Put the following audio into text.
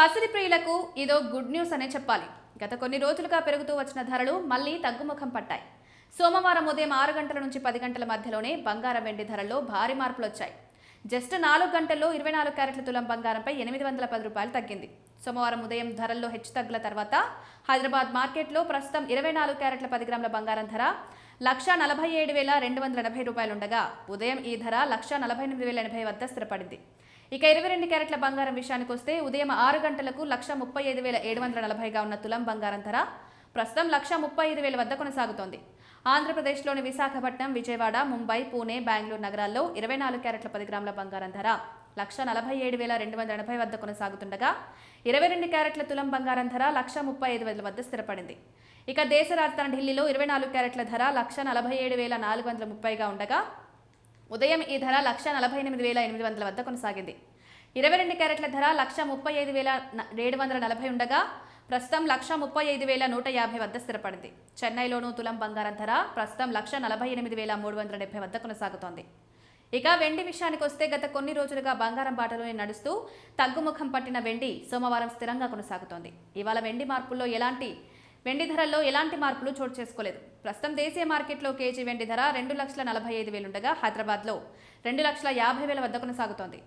పసిడి ప్రియులకు ఇదో గుడ్ న్యూస్ అనే చెప్పాలి. గత కొన్ని రోజులుగా పెరుగుతూ వచ్చిన ధరలు మళ్లీ తగ్గుముఖం పట్టాయి. సోమవారం ఉదయం 6 గంటల నుంచి 10 గంటల మధ్యలోనే బంగారం వెండి ధరల్లో భారీ మార్పులు వచ్చాయి. జస్ట్ 4 గంటల్లో 24 క్యారెట్ల తులం బంగారంపై 810 రూపాయలు తగ్గింది. సోమవారం ఉదయం ధరల్లో హెచ్చుతగ్గుల తర్వాత హైదరాబాద్ మార్కెట్లో ప్రస్తుతం 24 క్యారెట్ల 10 గ్రాముల బంగారం ధర 1,47,280 రూపాయలుండగా ఉదయం ఈ ధర 1,48,080 వద్ద స్థిరపడింది. ఇక 22 క్యారెట్ల బంగారం విషయానికి వస్తే ఉదయం 6 గంటలకు 1,35,740గా ఉన్న తులం బంగారం ధర ప్రస్తుతం 1,35,000 వద్ద కొనసాగుతోంది. ఆంధ్రప్రదేశ్లోని విశాఖపట్నం, విజయవాడ, ముంబై, పూణే, బెంగళూరు నగరాల్లో 24 క్యారెట్ల 10 గ్రాముల బంగారం ధర 1,47,280 వద్ద కొనసాగుతుండగా 22 క్యారెట్ల తులం బంగారం ధర 1,35,000 వద్ద స్థిరపడింది. ఇక దేశ రాజధాని ఢిల్లీలో 24 క్యారెట్ల ధర 1,47,430గా ఉండగా ఉదయం ఈ ధర 1,48,800 వద్ద కొనసాగింది. 22 క్యారెట్ల ధర 1,35,740 ఉండగా ప్రస్తుతం 1,35,150 వద్ద స్థిరపడింది. చెన్నైలోనూ తులం బంగారం ధర ప్రస్తుతం 1,48,370 వద్ద కొనసాగుతోంది. ఇక వెండి విషయానికి వస్తే గత కొన్ని రోజులుగా బంగారం బాటలోనే నడుస్తూ తగ్గుముఖం పట్టిన వెండి సోమవారం స్థిరంగా కొనసాగుతోంది. ఇవాళ వెండి ధరల్లో ఎలాంటి మార్పులు చోటు చేసుకోలేదు. ప్రస్తుతం దేశీయ మార్కెట్లో కేజీ వెండి ధర 2,45,000 ఉండగా హైదరాబాద్లో 2,50,000 వద్ద కొనసాగుతోంది.